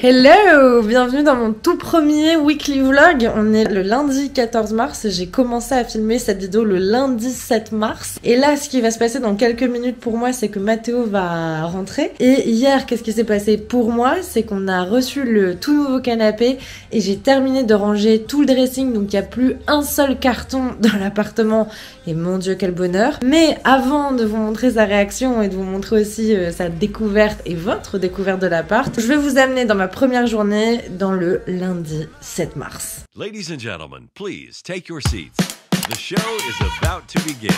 Hello! Bienvenue dans mon tout premier weekly vlog. On est le lundi 14 mars. J'ai commencé à filmer cette vidéo le lundi 7 mars. Et là, ce qui va se passer dans quelques minutes pour moi, c'est que Mathéo va rentrer. Et hier, qu'est-ce qui s'est passé pour moi? C'est qu'on a reçu le tout nouveau canapé et j'ai terminé de ranger tout le dressing. Donc il n'y a plus un seul carton dans l'appartement. Et mon Dieu, quel bonheur. Mais avant de vous montrer sa réaction et de vous montrer aussi sa découverte et votre découverte de l'appart, je vais vous amener dans ma première journée dans le lundi 7 mars. Ladies and gentlemen, please take your seats. The show is about to begin.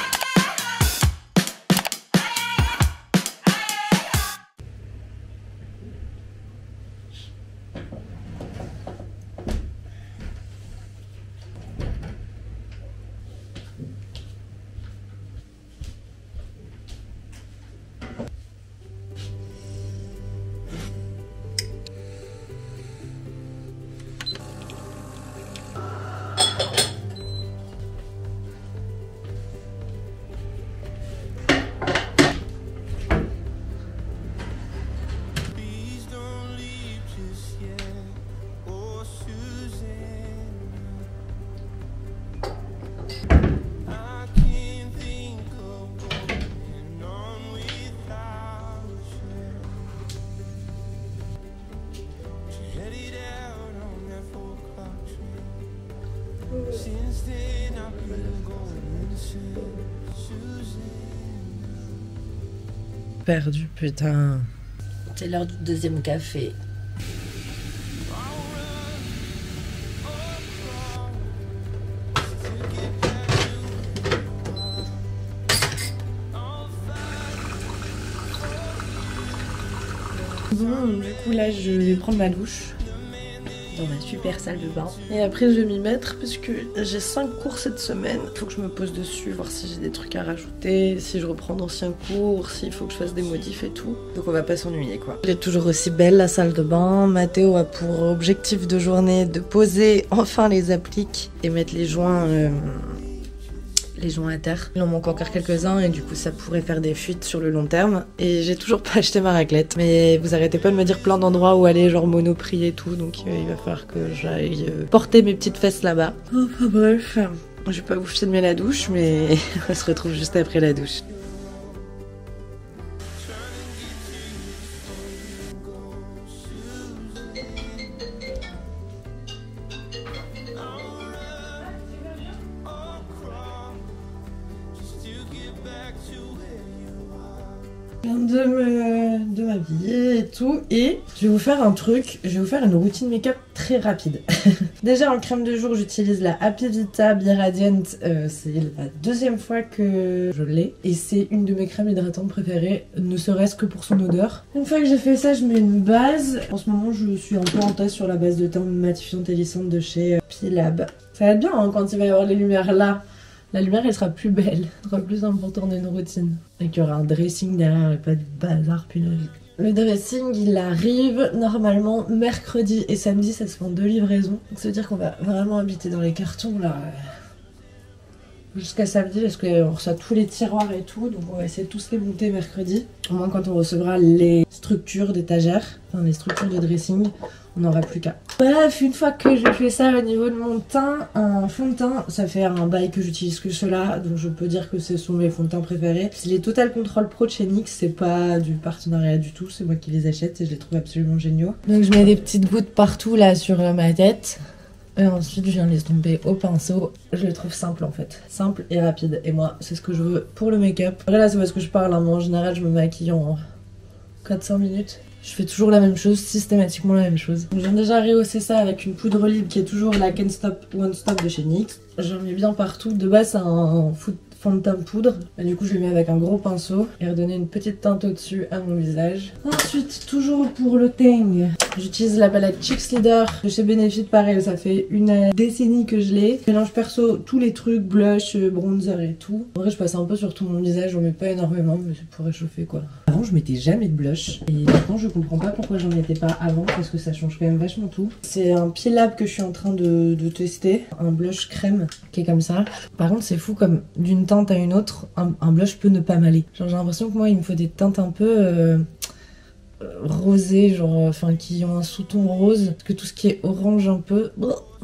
Perdu, putain. C'est l'heure du deuxième café. Bon, du coup là je vais prendre ma douche dans ma super salle de bain. Et après je vais m'y mettre parce que j'ai 5 cours cette semaine. Faut que je me pose dessus, voir si j'ai des trucs à rajouter, si je reprends d'anciens cours, s'il faut que je fasse des modifs et tout. Donc on va pas s'ennuyer quoi. Elle est toujours aussi belle la salle de bain. Mathéo a pour objectif de journée de poser enfin les appliques et mettre les joints à terre. Il en manque encore quelques-uns et du coup ça pourrait faire des fuites sur le long terme. Et j'ai toujours pas acheté ma raclette. Mais vous arrêtez pas de me dire plein d'endroits où aller, genre Monoprix et tout. Donc il va falloir que j'aille porter mes petites fesses là-bas. Enfin bref, je vais pas vous filmer la douche mais on se retrouve juste après la douche. De m'habiller et tout, et je vais vous faire un truc, je vais vous faire une routine make-up très rapide. Déjà en crème de jour j'utilise la Happy Vita Be Radiant, c'est la deuxième fois que je l'ai et c'est une de mes crèmes hydratantes préférées, ne serait-ce que pour son odeur. Une fois que j'ai fait ça je mets une base. En ce moment je suis un peu en test sur la base de teint matifiante et lissante de chez P-Lab. Ça va être bien hein, quand il va y avoir les lumières là. La lumière elle sera plus belle, elle sera plus importante dans une routine. Et qu'il y aura un dressing derrière et pas du bazar punaise. Le dressing il arrive normalement mercredi et samedi, ça se fait en 2 livraisons. Donc ça veut dire qu'on va vraiment habiter dans les cartons là jusqu'à samedi parce qu'on reçoit tous les tiroirs et tout. Donc on va essayer de tous les monter mercredi. Au moins quand on recevra les structures d'étagères, enfin les structures de dressing, on n'aura plus qu'à. Bref, une fois que j'ai fait ça au niveau de mon teint, un fond de teint, ça fait un bail que j'utilise que cela, donc je peux dire que ce sont mes fonds de teint préférés. C'est les Total Control Pro de chez NYX, c'est pas du partenariat du tout, c'est moi qui les achète et je les trouve absolument géniaux. Donc je mets des petites gouttes partout là sur ma tête. Et ensuite je viens les estomper au pinceau. Je les trouve simples en fait, simple et rapide. Et moi c'est ce que je veux pour le make-up. Après là c'est parce que je parle, hein. Moi en général je me maquille en 4-5 minutes. Je fais toujours la même chose, systématiquement la même chose. Donc j'ai déjà rehaussé ça avec une poudre libre qui est toujours la Can't Stop One Stop de chez NYX. J'en mets bien partout. De base c'est un fond de teint poudre. Et du coup je le mets avec un gros pinceau et redonner une petite teinte au-dessus à mon visage. Ensuite, toujours pour le teint, j'utilise la palette Cheeks Leader de chez Benefit. Pareil, ça fait une décennie que je l'ai. Je mélange perso tous les trucs, blush, bronzer et tout. En vrai je passe un peu sur tout mon visage, j'en mets pas énormément mais c'est pour réchauffer quoi. Avant je mettais jamais de blush et maintenant je comprends pas pourquoi j'en mettais pas avant parce que ça change quand même vachement tout. C'est un P-Lab que je suis en train de tester, un blush crème qui est comme ça. Par contre c'est fou comme d'une teinte à une autre, un blush peut ne pas m'aller. Genre j'ai l'impression que moi il me faut des teintes un peu rosés, genre, enfin qui ont un sous-ton rose. Parce que tout ce qui est orange un peu,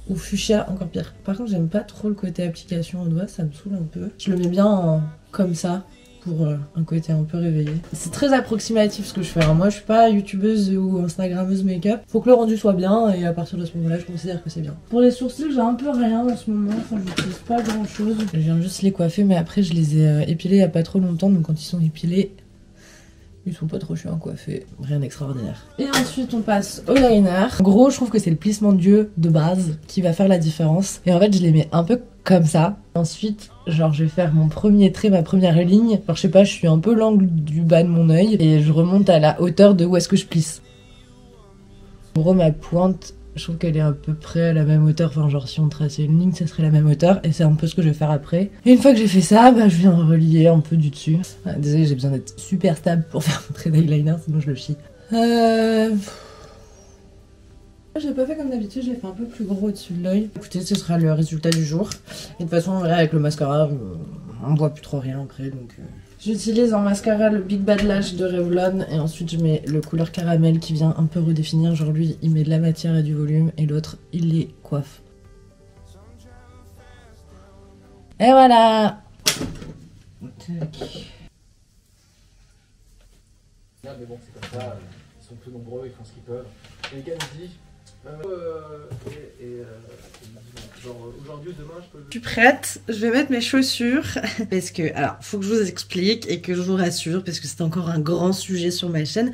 ou fuchsia, encore pire. Par contre, j'aime pas trop le côté application au doigt, ça me saoule un peu. Je le mets bien comme ça, pour un côté un peu réveillé. C'est très approximatif ce que je fais. Moi, je suis pas youtubeuse ou instagrammeuse make-up. Faut que le rendu soit bien et à partir de ce moment-là, je considère que c'est bien. Pour les sourcils, j'ai un peu rien en ce moment. Enfin, j'utilise pas grand-chose. Je viens juste les coiffer, mais après, je les ai épilés il y a pas trop longtemps. Donc quand ils sont épilés, ils sont pas trop chiants à coiffer. Rien d'extraordinaire. Et ensuite, on passe au liner. En gros, je trouve que c'est le plissement d'yeux de base qui va faire la différence. Et en fait, je les mets un peu comme ça. Ensuite, genre je vais faire mon premier trait, ma première ligne. Alors je sais pas, je suis un peu l'angle du bas de mon œil et je remonte à la hauteur de où est-ce que je plisse. En gros, ma pointe, je trouve qu'elle est à peu près à la même hauteur. Enfin, genre si on traçait une ligne, ça serait la même hauteur. Et c'est un peu ce que je vais faire après. Et une fois que j'ai fait ça, bah je viens relier un peu du dessus. Ah, désolée, j'ai besoin d'être super stable pour faire mon trait d'eyeliner, sinon je le chie. Je l'ai pas fait comme d'habitude, j'ai fait un peu plus gros au-dessus de l'œil. Écoutez, ce sera le résultat du jour. Et de toute façon, en vrai, avec le mascara, on voit plus trop rien après, donc... J'utilise en mascara le Big Bad Lash de Revlon et ensuite je mets le couleur caramel qui vient un peu redéfinir. Genre lui, il met de la matière et du volume et l'autre, il les coiffe. Et voilà. Tac. Mais bon, c'est comme ça, ils sont plus nombreux, ils font ce qu'ils peuvent. Et les gars me disent, genre aujourd'hui ou demain, je peux... Je suis prête, je vais mettre mes chaussures parce que, alors, faut que je vous explique et que je vous rassure parce que c'est encore un grand sujet sur ma chaîne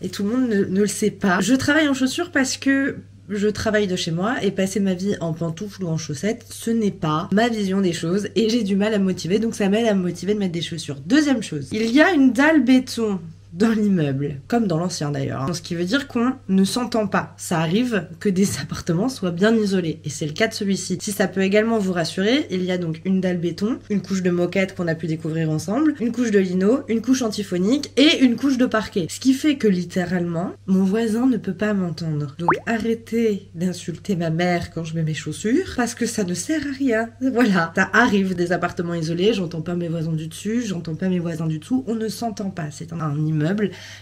et tout le monde ne le sait pas. Je travaille en chaussures parce que je travaille de chez moi et passer ma vie en pantoufles ou en chaussettes, ce n'est pas ma vision des choses et j'ai du mal à me motiver, donc ça m'aide à me motiver de mettre des chaussures. Deuxième chose, il y a une dalle béton dans l'immeuble, comme dans l'ancien d'ailleurs. Ce qui veut dire qu'on ne s'entend pas. Ça arrive que des appartements soient bien isolés, et c'est le cas de celui-ci. Si ça peut également vous rassurer, il y a donc une dalle béton, une couche de moquette qu'on a pu découvrir ensemble, une couche de lino, une couche antiphonique et une couche de parquet. Ce qui fait que littéralement, mon voisin ne peut pas m'entendre. Donc arrêtez d'insulter ma mère quand je mets mes chaussures, parce que ça ne sert à rien. Voilà, ça arrive des appartements isolés, j'entends pas mes voisins du dessus, j'entends pas mes voisins du dessous, on ne s'entend pas. C'est un immeuble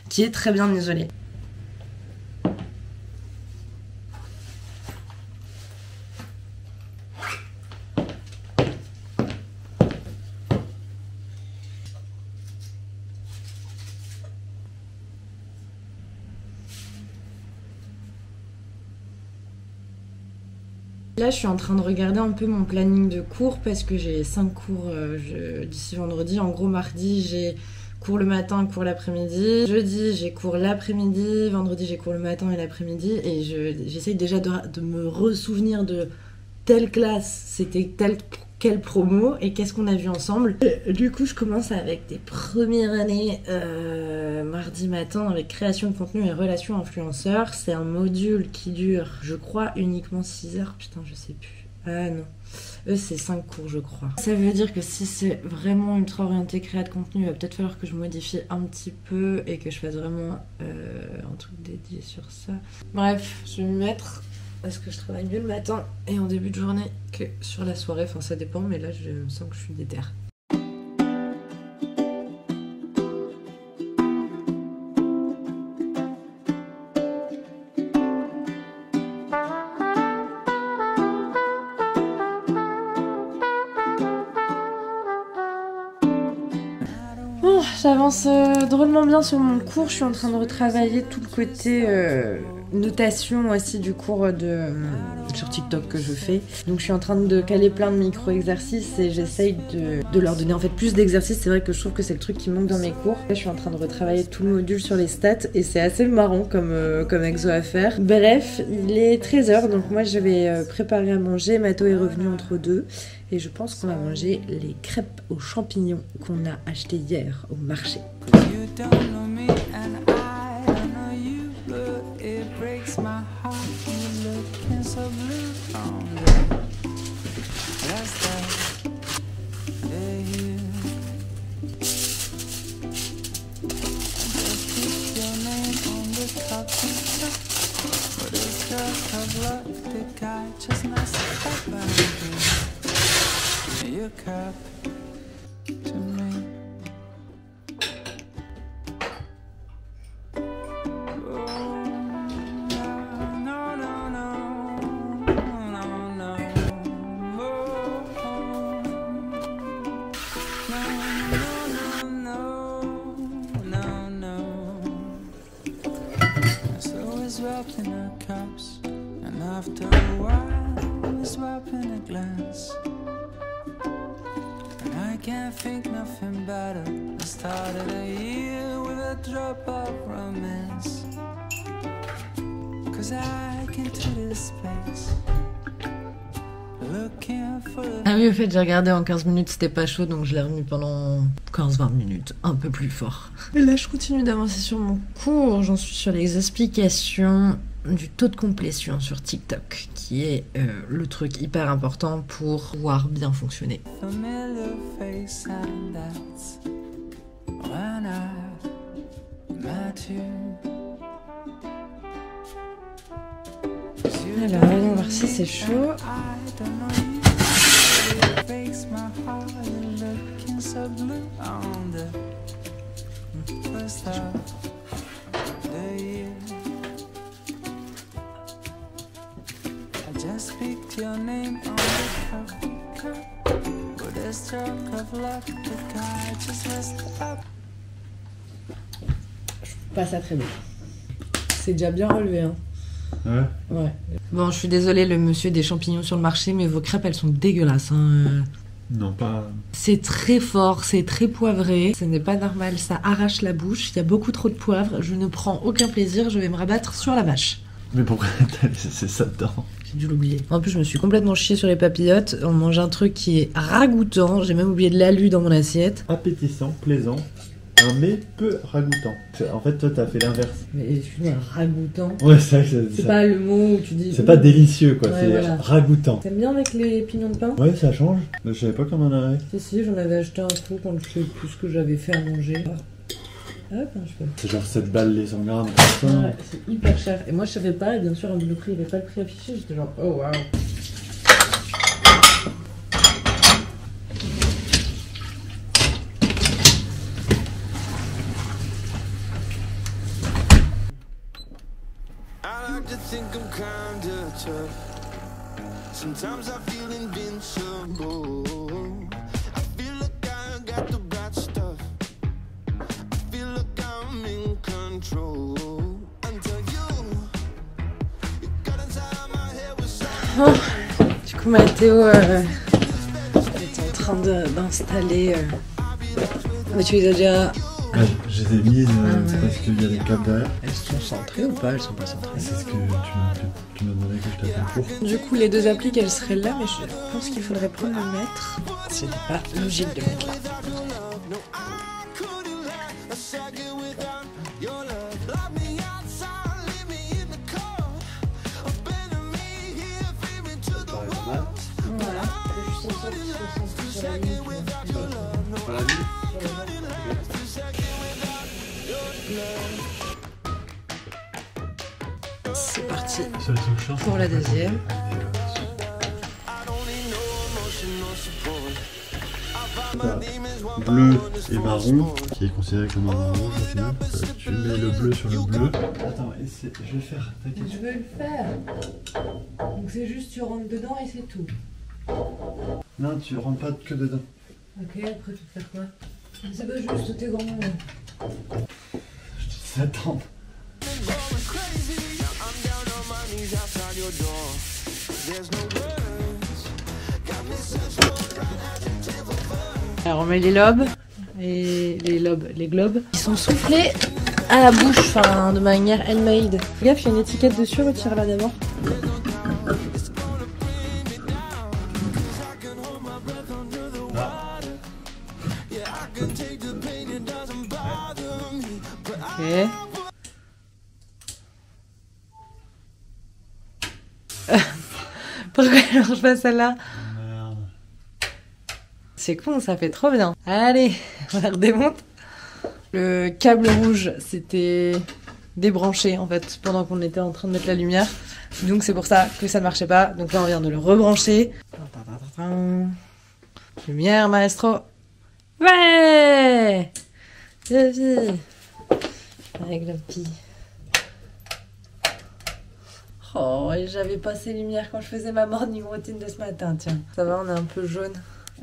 qui est très bien isolé. Là, je suis en train de regarder un peu mon planning de cours parce que j'ai 5 cours d'ici vendredi. En gros, mardi, j'ai cours le matin, cours l'après-midi. Jeudi, j'ai cours l'après-midi. Vendredi, j'ai cours le matin et l'après-midi. Et j'essaye déjà de me ressouvenir de telle classe, c'était quelle promo et qu'est-ce qu'on a vu ensemble. Du coup, je commence avec des premières années mardi matin avec création de contenu et relations influenceurs. C'est un module qui dure, je crois, uniquement 6 heures. Putain, je sais plus. Ah non. Eux, c'est 5 cours, je crois. Ça veut dire que si c'est vraiment ultra orienté créa de contenu, il va peut-être falloir que je modifie un petit peu et que je fasse vraiment un truc dédié sur ça. Bref, je vais me mettre parce que je travaille mieux le matin et en début de journée que sur la soirée. Enfin, ça dépend, mais là, je sens que je suis déter. J'avance drôlement bien sur mon cours, je suis en train de retravailler tout le côté notation aussi du cours sur TikTok que je fais. Donc je suis en train de caler plein de micro-exercices et j'essaye de leur donner en fait plus d'exercices. C'est vrai que je trouve que c'est le truc qui manque dans mes cours. Là, je suis en train de retravailler tout le module sur les stats et c'est assez marrant comme exo à faire. Bref, il est 13h donc moi je vais préparer à manger. Matho est revenu entre deux. Et je pense qu'on va manger les crêpes aux champignons qu'on a achetées hier au marché. Your cup to me. in our cups, and after a while we swap in a glance. And I can't think nothing better. I started a year with a drop of romance. Cause I can to this space. Ah oui, au fait, j'ai regardé en 15 minutes, c'était pas chaud, donc je l'ai remis pendant 15-20 minutes, un peu plus fort. Et là, je continue d'avancer sur mon cours, j'en suis sur les explications du taux de complétion sur TikTok, qui est le truc hyper important pour pouvoir bien fonctionner. Alors, voyons voir si c'est chaud. Je trouve pas ça très bien. C'est déjà bien relevé, hein. Ouais. Bon, je suis désolée, le monsieur des champignons sur le marché, mais vos crêpes, elles sont dégueulasses, hein. Non, pas... C'est très fort, c'est très poivré. Ce n'est pas normal, ça arrache la bouche. Il y a beaucoup trop de poivre. Je ne prends aucun plaisir, je vais me rabattre sur la vache. Mais pourquoi t'as laissé ça dedans? J'ai dû l'oublier. En plus, je me suis complètement chiée sur les papillotes. On mange un truc qui est ragoûtant. J'ai même oublié de l'alu dans mon assiette. Appétissant, plaisant, mais peu ragoûtant. En fait, toi, t'as fait l'inverse. Mais excuse-moi, ragoûtant. Ouais, c'est vrai que c'est pas le mot où tu dis... C'est pas délicieux, quoi. Ouais, c'est voilà. Ragoûtant. T'aimes bien avec les pignons de pain? Ouais, ça change. Je savais pas qu'on en avait. Si, j'en avais acheté un coup quand je sais plus ce que j'avais fait à manger. Hop, je peux. C'est genre 7 balles les 100 grammes. Ouais, c'est hyper cher. Et moi, je savais pas, et bien sûr, le prix, il n'y avait pas le prix affiché. J'étais genre, oh waouh. Sometimes I feel invincible. I feel like I got the bad stuff. I feel like I'm in control. Until you got inside my head with something. Du coup, Mathéo est en train d'installer. Mais tu les as déjà. Ouais, je les ai mises parce qu'il y a des câbles derrière. Elles sont centrées ou pas? Elles sont pas centrées. C'est ce que tu m'as demandé que je t'appelle pour. Du coup, les deux applis, elles seraient là, mais je pense qu'il faudrait prendre le mètre. C'était pas logique de mettre là. Voilà, juste en sorte qu'ils soient centrés sur la ligne. Sur la ligne. C'est parti Ça, pour la deuxième. Bleu et marron, qui est considéré comme un marron au final. Tu mets le bleu sur le bleu. Attends, je vais faire, t'inquiète. Je veux le faire. Donc c'est juste tu rentres dedans et c'est tout. Non, tu rentres pas que dedans. Ok, après tu peux faire quoi? C'est pas juste tes grands. Je te dis attends. Alors on met les lobes et les globes. Ils sont soufflés à la bouche, enfin de manière handmade. Fais gaffe, il y a une étiquette dessus, retire-la d'abord. Ok. Pourquoi elle mange pas celle-là? Merde. C'est con, ça fait trop bien. Allez, on la redémonte. Le câble rouge, c'était débranché en fait pendant qu'on était en train de mettre la lumière. Donc c'est pour ça que ça ne marchait pas. Donc là on vient de le rebrancher. Lumière, maestro. Ouais! Vie. Avec la petite. Oh, et j'avais pas ces lumières quand je faisais ma morning routine de ce matin, tiens. Ça va, on est un peu jaune.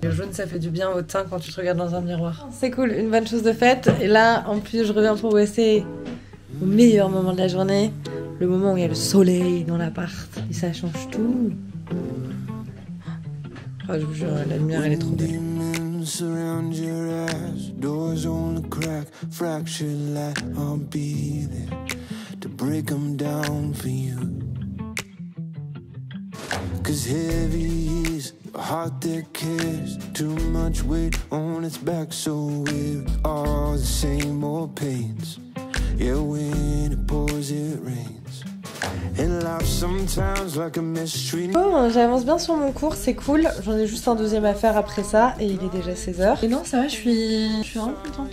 Le jaune, ça fait du bien au teint quand tu te regardes dans un miroir. C'est cool, une bonne chose de faite. Et là, en plus, je reviens pour bosser au meilleur moment de la journée. Le moment où il y a le soleil dans l'appart. Et ça change tout. Oh, je vous jure, la lumière elle est trop belle. Demons surround your eyes, doors only crack, fractured light. I'll be there to break them down for you. 'Cause heavy is a heart that cares, too much weight on its back, so we're all the same old pains. Yeah, when it pours, it rains. And life sometimes like a mystery. Bon, j'avance bien sur mon cours, c'est cool. J'en ai juste un deuxième à faire après ça et il est déjà 16h. Et non, ça va, je suis vraiment contente.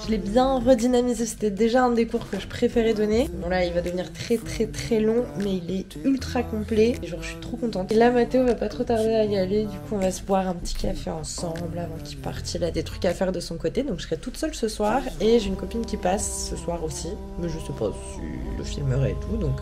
Je l'ai bien redynamisé, c'était déjà un des cours que je préférais donner. Bon là, il va devenir très long, mais il est ultra complet. Et genre, je suis trop contente. Et là, Mathéo va pas trop tarder à y aller. Du coup, on va se boire un petit café ensemble avant qu'il parte. Il a des trucs à faire de son côté, donc je serai toute seule ce soir. Et j'ai une copine qui passe ce soir aussi. Mais je sais pas si je filmerai et tout, donc...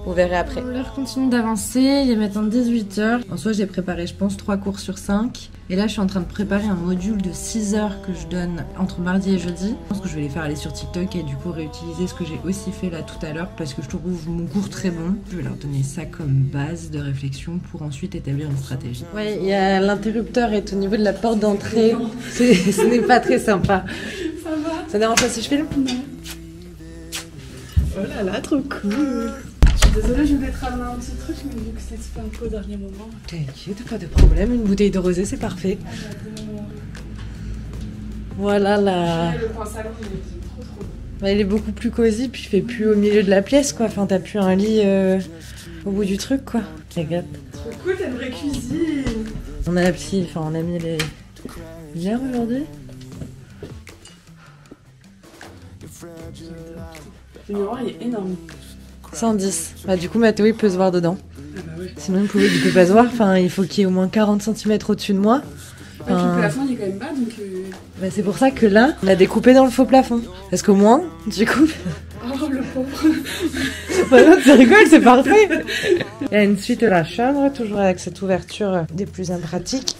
Vous verrez après. L'heure continue d'avancer, il est maintenant 18h. En soi, j'ai préparé, je pense, 3 cours sur 5. Et là, je suis en train de préparer un module de 6 heures que je donne entre mardi et jeudi. Je pense que je vais les faire aller sur TikTok et du coup réutiliser ce que j'ai aussi fait là tout à l'heure parce que je trouve mon cours très bon. Je vais leur donner ça comme base de réflexion pour ensuite établir une stratégie. Ouais, il y a l'interrupteur est au niveau de la porte d'entrée. Ce n'est pas très sympa. Ça va? Ça dérange pas si je filme? Non. Oh là là, trop cool. Désolée, je voulais te ramener un petit truc, mais vu que c'était un peu au dernier moment. T'inquiète, pas de problème. Une bouteille de rosé, c'est parfait. Voilà la... Le coin salon, il est trop beau. Bah, il est beaucoup plus cosy, puis il fait plus au milieu de la pièce, quoi. Enfin, t'as plus un lit au bout du truc, quoi. Regarde. Trop cool, t'as une vraie cuisine. On a on a mis les lumières aujourd'hui. Le miroir, il est énorme. 110. Bah, du coup, Mathéo, il peut se voir dedans. Ah bah ouais. Sinon, il peut pas se voir. Enfin, il faut qu'il y ait au moins 40 cm au-dessus de moi. Ouais, puis le plafond, il est quand même bas, donc... Bah, c'est pour ça que là, on a découpé dans le faux plafond. Parce qu'au moins, du coup... Oh, le pauvre. Bah non, tu rigoles, c'est parfait. Il y a une suite de la chambre, toujours avec cette ouverture des plus impratiques.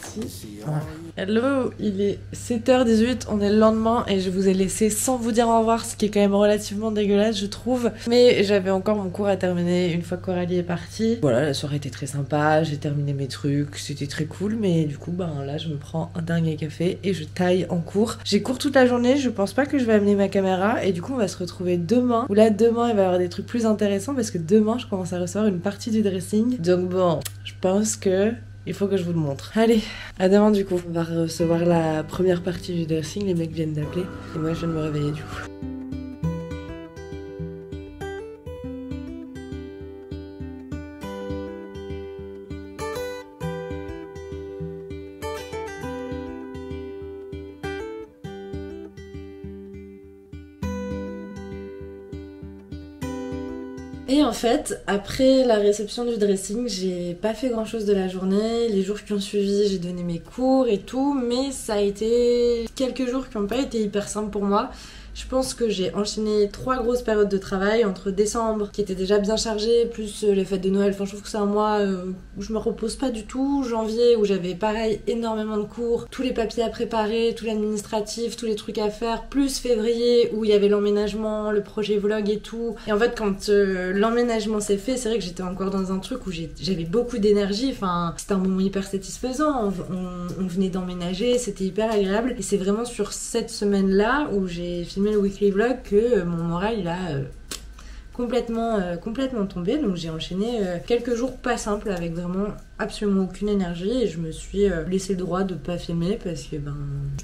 Voilà. Hello, il est 7h18, on est le lendemain et je vous ai laissé sans vous dire au revoir, ce qui est quand même relativement dégueulasse je trouve. Mais j'avais encore mon cours à terminer une fois que Coralie est partie. Voilà, la soirée était très sympa, j'ai terminé mes trucs, c'était très cool. Mais du coup, ben là je me prends un dernier café et je taille en cours. J'ai cours toute la journée, je pense pas que je vais amener ma caméra. Et du coup on va se retrouver demain. Où là demain il va y avoir des trucs plus intéressants parce que demain je commence à recevoir une partie du dressing. Donc bon, je pense que... il faut que je vous le montre. Allez, à demain du coup. On va recevoir la première partie du dressing, les mecs viennent d'appeler. Et moi je viens de me réveiller du coup. Et en fait, après la réception du dressing, j'ai pas fait grand chose de la journée. Les jours qui ont suivi, j'ai donné mes cours et tout, mais ça a été quelques jours qui ont pas été hyper simples pour moi. Je pense que j'ai enchaîné 3 grosses périodes de travail entre décembre qui était déjà bien chargé, plus les fêtes de Noël. Enfin, je trouve que c'est un mois où je me repose pas du tout. Janvier où j'avais pareil énormément de cours, tous les papiers à préparer, tout l'administratif, tous les trucs à faire, plus février où il y avait l'emménagement, le projet vlog et tout. Et en fait, quand l'emménagement s'est fait, c'est vrai que j'étais encore dans un truc où j'avais beaucoup d'énergie. Enfin, c'était un moment hyper satisfaisant. On venait d'emménager, c'était hyper agréable. Et c'est vraiment sur cette semaine-là où j'ai filmé le weekly vlog que mon moral il a complètement tombé. Donc j'ai enchaîné quelques jours pas simples avec vraiment absolument aucune énergie et je me suis laissé le droit de pas filmer parce que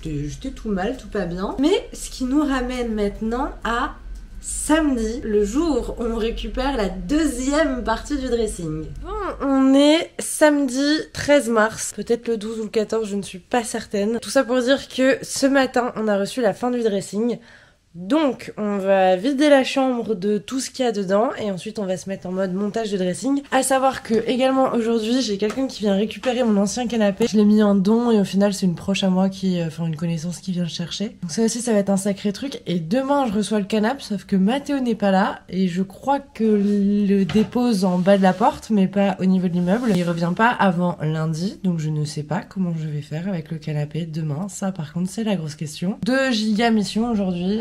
j'étais tout mal, tout pas bien. Mais ce qui nous ramène maintenant à samedi, le jour où on récupère la deuxième partie du dressing. Bon, on est samedi 13 mars, peut-être le 12 ou le 14, je ne suis pas certaine. Tout ça pour dire que ce matin, on a reçu la fin du dressing. Donc on va vider la chambre de tout ce qu'il y a dedans et ensuite on va se mettre en mode montage de dressing. À savoir que également aujourd'hui j'ai quelqu'un qui vient récupérer mon ancien canapé. Je l'ai mis en don et au final c'est une proche à moi une connaissance qui vient le chercher. Donc ça aussi ça va être un sacré truc. Et demain je reçois le canapé sauf que Mathéo n'est pas là et je crois que le dépose en bas de la porte mais pas au niveau de l'immeuble. Il revient pas avant lundi donc je ne sais pas comment je vais faire avec le canapé demain. Ça par contre c'est la grosse question. 2 giga mission aujourd'hui.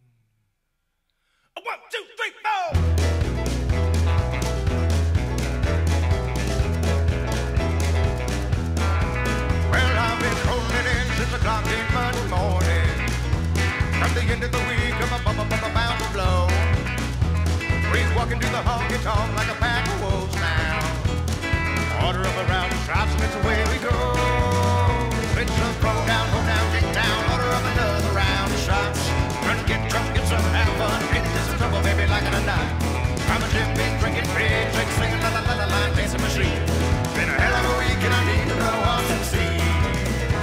1, 2, 3, 4. Well, I've been rolling in since the clock came Monday morning. From the end of the week, I'm bound to blow. Breeze walking to the honky tonk like a pack of wolves now. Order up around the shops and it's away we go. Switch up, roll down, get down. Order up another round of shots. Run, get drunk, get some, have fun. Get into some trouble, baby, like in a night. I'm a gym, big drinking, big drink, singing la la la la la, dancing machine. Been a hell of a week and I need to know what to see.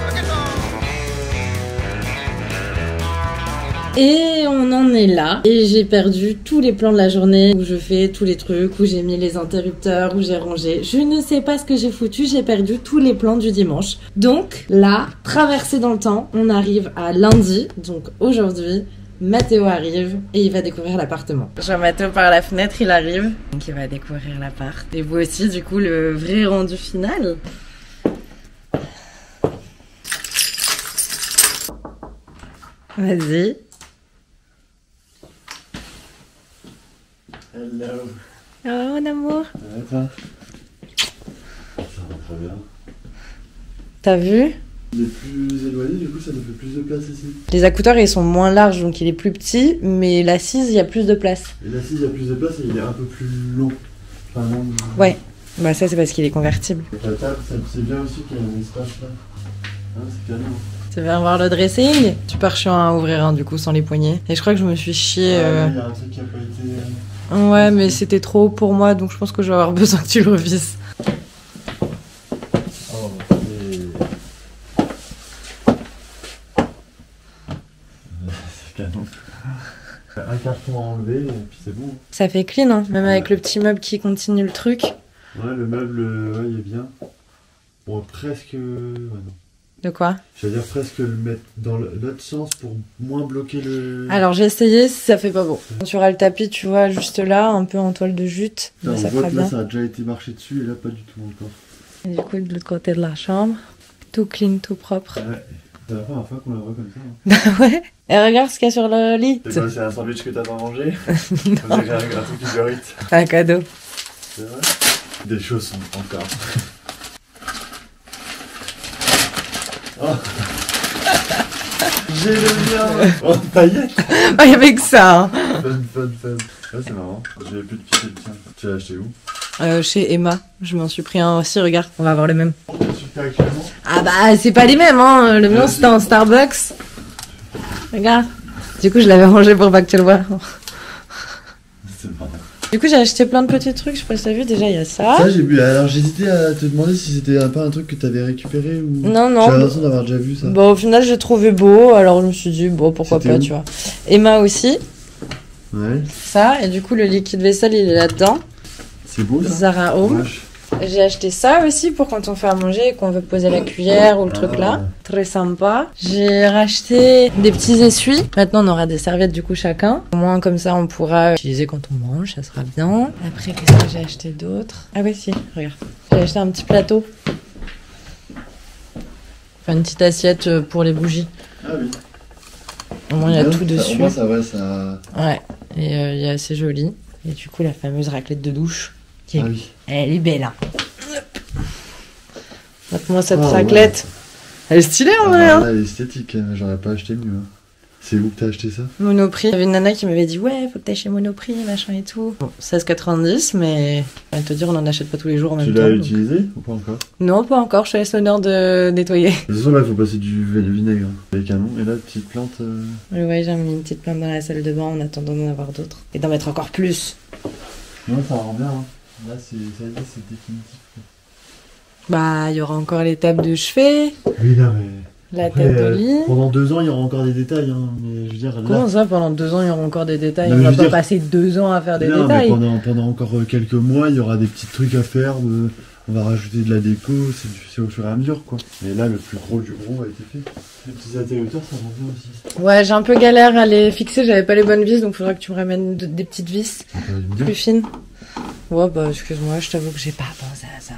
Look at those. Et on en est là. Et j'ai perdu tous les plans de la journée où je fais tous les trucs, où j'ai mis les interrupteurs, où j'ai rangé. Je ne sais pas ce que j'ai foutu, j'ai perdu tous les plans du dimanche. Donc là, traversé dans le temps, on arrive à lundi. Donc aujourd'hui, Mathéo arrive et il va découvrir l'appartement. Je vois Mathéo par la fenêtre, il arrive. Donc il va découvrir l'appart. Et vous aussi, du coup, le vrai rendu final. Vas-y. Hello. Oh mon amour. Ouais, toi? Ça va très bien. T'as vu? Il est plus éloigné, du coup ça nous fait plus de place ici. Les accouteurs ils sont moins larges donc il est plus petit, mais l'assise il y a plus de place. Et l'assise il y a plus de place et il est un peu plus long. Enfin, long. Ouais, bah ça c'est parce qu'il est convertible. La table, c'est bien aussi qu'il y a un espace là. Hein, c'est canon. Tu veux voir le dressing? Super chiant à ouvrir hein, du coup sans les poignées. Et je crois que je me suis chié. Il y a un truc qui a pas été. Ouais, mais c'était trop haut pour moi donc je pense que je vais avoir besoin que tu le revisses. Oh, c'est canon. Un carton à enlever et puis c'est bon. Ça fait clean, hein, même avec le petit meuble qui continue le truc. Ouais, le meuble, ouais, il est bien. Bon, presque. Ouais, non. De quoi? Je veux dire presque le mettre dans l'autre sens pour moins bloquer le... Alors j'ai essayé, ça fait pas beau. Tu auras le tapis, tu vois, juste là, un peu en toile de jute. Putain, Mais ça on voit fera que là bien. ça a déjà été marché dessus et là pas du tout encore. Et du coup, de l'autre côté de la chambre, tout clean, tout propre. Ouais, c'est la première fois qu'on la voit comme ça. Hein. Bah ouais. Et regarde ce qu'il y a sur le lit. C'est quoi, c'est un sandwich que t'as pas mangé? On dirait un gâteau qui gérite. Un cadeau. C'est vrai? Des chaussons encore. Oh. J'ai le mien. Oh, paillettes. Oh, il y avait que ça. Hein. Fun. Ouais, c'est marrant. J'avais plus de piquet de tien. Tu l'as acheté où? Chez Emma. Je m'en suis pris un aussi, regarde. On va avoir les mêmes. Super actuellement. Ah bah, c'est pas les mêmes, hein. Le mien, c'était en Starbucks. Regarde. Du coup, je l'avais rangé pour pas que tu le vois. C'est marrant. Du coup, j'ai acheté plein de petits trucs. Je sais pas si t'as vu. Déjà, il y a ça. Ça, j'ai vu. Alors, j'hésitais à te demander si c'était pas un truc que t'avais récupéré ou. Non. J'ai l'impression d'avoir déjà vu ça. Bon, au final, j'ai trouvé beau. Alors, je me suis dit, bon, pourquoi C'était pas, où? tu vois. Emma aussi. Ouais. Ça. Et du coup, le liquide vaisselle, il est là-dedans. C'est beau ça. Zara Home. Wesh. J'ai acheté ça aussi pour quand on fait à manger et qu'on veut poser la cuillère ou le truc là. Très sympa. J'ai racheté des petits essuies. Maintenant, on aura des serviettes du coup chacun. Au moins, comme ça, on pourra utiliser quand on mange. Ça sera bien. Après, qu'est-ce que j'ai acheté d'autre? Ah ouais, si, regarde. J'ai acheté un petit plateau. Enfin, une petite assiette pour les bougies. Ah oui. Au moins, il y a Bien, tout ça- dessus. Au moins, ça, ouais, ça. Ouais. Et il est assez joli. Et du coup, la fameuse raclette de douche. Qui est... Ah oui. Elle est belle, hein. Montre-moi cette Oh, raclette. Elle est stylée en vrai, hein. Elle est esthétique, hein. J'aurais pas acheté mieux. Hein. C'est où que t'as acheté ça? Monoprix. Il y avait une nana qui m'avait dit ouais, faut que t'ailles chez Monoprix, machin et tout. Bon, 16,90, mais je vais te dire, on en achète pas tous les jours en Tu même temps. l'as donc. utilisé ou pas encore? Non, pas encore. Je te laisse l'honneur de nettoyer. De toute façon, là, il faut passer du vinaigre. Les canons. Et là, petite plante. Ouais, j'ai mis une petite plante dans la salle de bain en attendant d'en avoir d'autres et d'en mettre encore plus. Non, ça rend bien. Hein. Là, ça y est, c'est définitif. Bah, il y aura encore les tables de chevet, Oui, non, mais. la Après, table de lit. pendant 2 ans, il y aura encore des détails. Hein. Mais je veux dire, là. Comment ça, pendant 2 ans, il y aura encore des détails? Non, On mais va je pas veux dire- passer 2 ans à faire des non, détails. mais pendant encore quelques mois, il y aura des petits trucs à faire. On va rajouter de la déco. C'est au fur et à mesure, quoi. Mais là, le plus gros du gros a été fait. Les petits interrupteurs, ça rend bien aussi. Ouais, j'ai un peu galère à les fixer, j'avais pas les bonnes vis, donc faudra que tu me ramènes des petites vis Ça peut être bien. plus fines. Ouais, bah excuse-moi, je t'avoue que j'ai pas pensé à ça.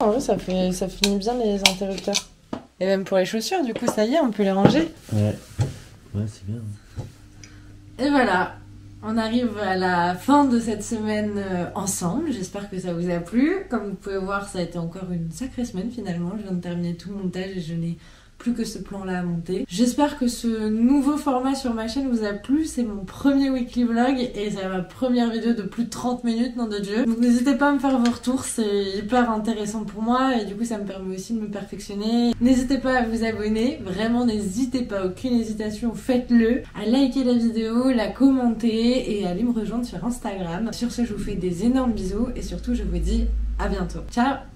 En vrai, ça finit bien les interrupteurs. Et même pour les chaussures, du coup, ça y est, on peut les ranger. Ouais. Ouais, c'est bien. Et voilà, On arrive à la fin de cette semaine ensemble, j'espère que ça vous a plu. Comme vous pouvez voir, ça a été encore une sacrée semaine finalement. Je viens de terminer tout le montage et je n'ai plus que ce plan-là à monter. J'espère que ce nouveau format sur ma chaîne vous a plu. C'est mon premier weekly vlog et c'est ma première vidéo de plus de 30 minutes, nom de Dieu. Donc n'hésitez pas à me faire vos retours, c'est hyper intéressant pour moi et du coup ça me permet aussi de me perfectionner. N'hésitez pas à vous abonner, vraiment n'hésitez pas, aucune hésitation, faites-le. À liker la vidéo, la commenter et à aller me rejoindre sur Instagram. Sur ce, je vous fais des énormes bisous et surtout je vous dis à bientôt. Ciao!